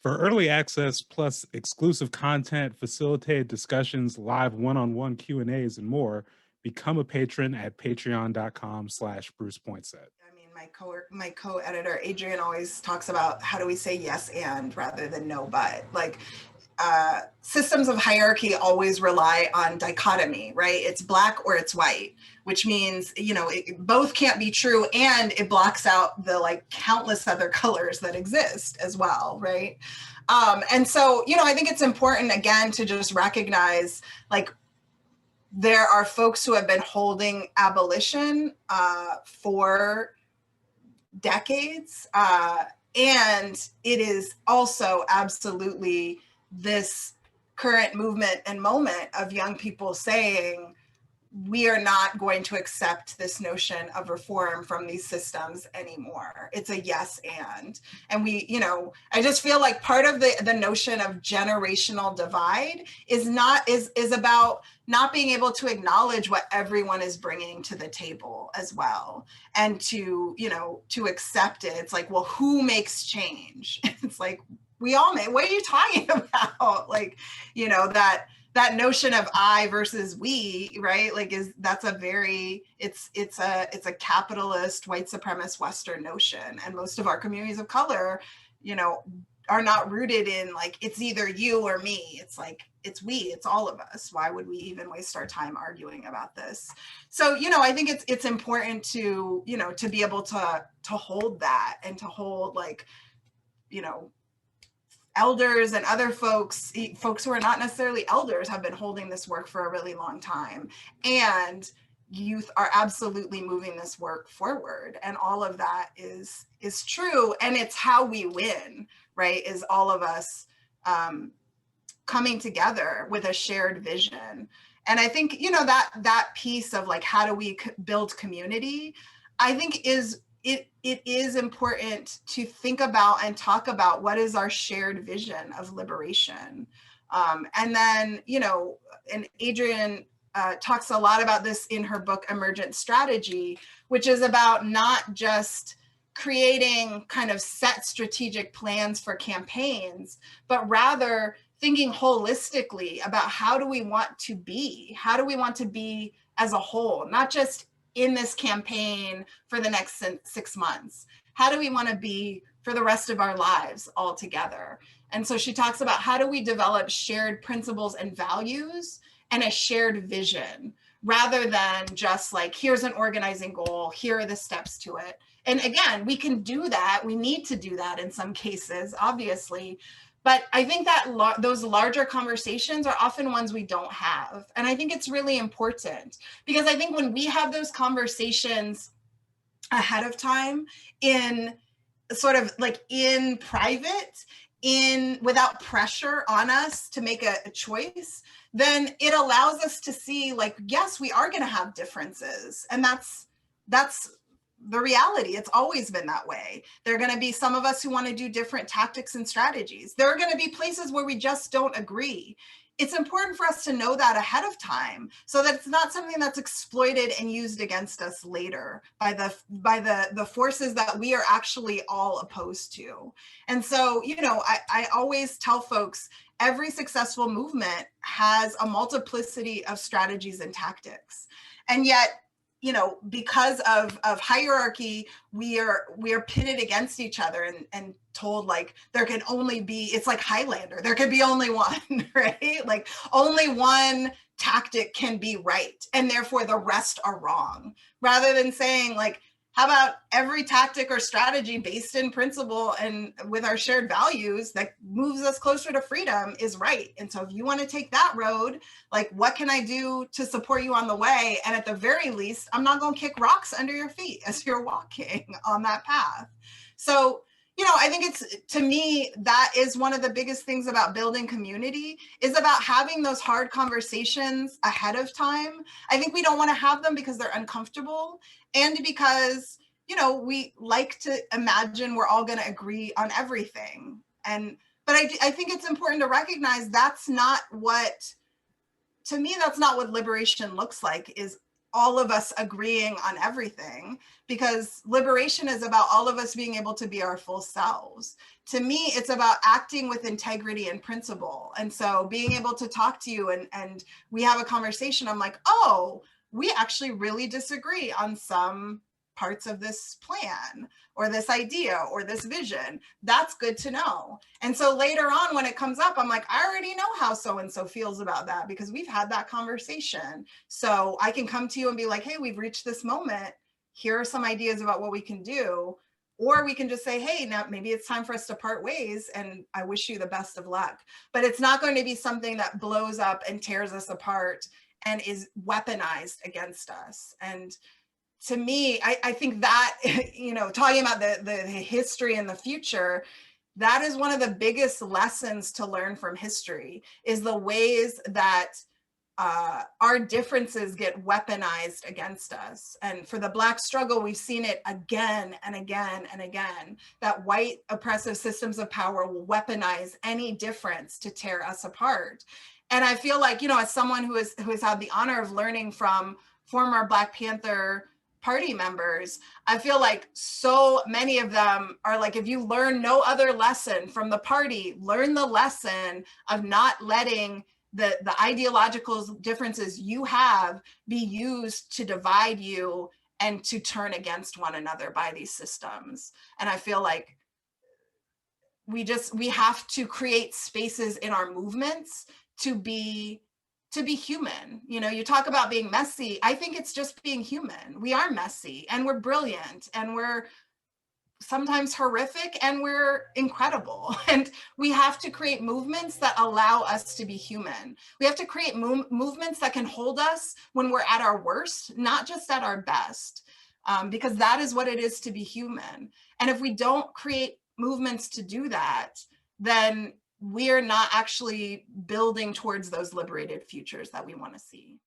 For early access plus exclusive content, facilitated discussions, live one-on-one Q&As, and more, become a patron at patreon.com/BrucePoinsett. I mean, my co-editor Adrian always talks about how do we say yes and rather than no but. Like, systems of hierarchy always rely on dichotomy, right? It's black or it's white, which means, both can't be true, and it blocks out the like countless other colors that exist as well, right? And so, I think it's important, again, to just recognize, like, there are folks who have been holding abolition for decades, and it is also absolutely this current movement and moment of young people saying, we are not going to accept this notion of reform from these systems anymore. It's a yes and. And I just feel like part of the notion of generational divide is about not being able to acknowledge what everyone is bringing to the table as well. And to accept it. It's like, well, who makes change? It's like, we all make, what are you talking about? Like, that notion of I versus we, right? Like, it's a capitalist, white supremacist Western notion. And most of our communities of color, are not rooted in like, it's either you or me. It's like, it's we, it's all of us. Why would we even waste our time arguing about this? So, I think it's important to, to be able to hold that, and to hold, like, elders and other folks who are not necessarily elders have been holding this work for a really long time. And youth are absolutely moving this work forward. And all of that is true. And it's how we win, right? Is all of us coming together with a shared vision. And I think, that piece of like, how do we build community, I think it is important to think about and talk about what is our shared vision of liberation. And then, and Adrian talks a lot about this in her book, Emergent Strategy, which is about not just creating kind of set strategic plans for campaigns, but rather thinking holistically about how do we want to be as a whole, not just in this campaign for the next 6 months. How do we want to be for the rest of our lives all together? And so she talks about how do we develop shared principles and values and a shared vision, rather than just like, here's an organizing goal, here are the steps to it. And again, we can do that. We need to do that in some cases, obviously. But I think that those larger conversations are often ones we don't have. And I think it's really important, because I think when we have those conversations ahead of time, in sort of like in private, without pressure on us to make a choice, then it allows us to see, like, yes, we are going to have differences. And that's the reality. It's always been that way. There are going to be some of us who want to do different tactics and strategies. There are going to be places where we just don't agree. It's important for us to know that ahead of time, so that it's not something that's exploited and used against us later by the forces that we are actually all opposed to. And so, I always tell folks, every successful movement has a multiplicity of strategies and tactics. And yet, because of hierarchy, we are pitted against each other and told, like, there can only be, it's like Highlander, there can be only one, right? Like, only one tactic can be right, and therefore the rest are wrong. Rather than saying, like, how about every tactic or strategy based in principle and with our shared values that moves us closer to freedom is right? And so if you want to take that road, like, what can I do to support you on the way? And at the very least, I'm not going to kick rocks under your feet as you're walking on that path. So, I think to me, that is one of the biggest things about building community, is about having those hard conversations ahead of time. I think we don't want to have them because they're uncomfortable, and because, we like to imagine we're all going to agree on everything. But I think it's important to recognize that's not what liberation looks like, is all of us agreeing on everything, because liberation is about all of us being able to be our full selves. To me, it's about acting with integrity and principle. And so being able to talk to you and we have a conversation, I'm like, oh, we actually really disagree on some parts of this plan or this idea or this vision. That's good to know. And so later on, when it comes up, I'm like, I already know how so-and-so feels about that because we've had that conversation. So I can come to you and be like, hey, we've reached this moment. Here are some ideas about what we can do. Or we can just say, hey, now maybe it's time for us to part ways and I wish you the best of luck. But it's not going to be something that blows up and tears us apart and is weaponized against us. And to me, I think that, you know, talking about the history and the future, that is one of the biggest lessons to learn from history, is the ways that our differences get weaponized against us. And for the Black struggle, we've seen it again and again and again, that white oppressive systems of power will weaponize any difference to tear us apart. And I feel like, you know, as someone who has had the honor of learning from former Black Panther Party members, I feel like so many of them are like, if you learn no other lesson from the party, learn the lesson of not letting the ideological differences you have be used to divide you and to turn against one another by these systems. And I feel like we have to create spaces in our movements to be human. You know, you talk about being messy. I think it's just being human. We are messy and we're brilliant and we're sometimes horrific and we're incredible. And we have to create movements that allow us to be human. We have to create movements that can hold us when we're at our worst, not just at our best, because that is what it is to be human. And if we don't create movements to do that, then we're not actually building towards those liberated futures that we want to see.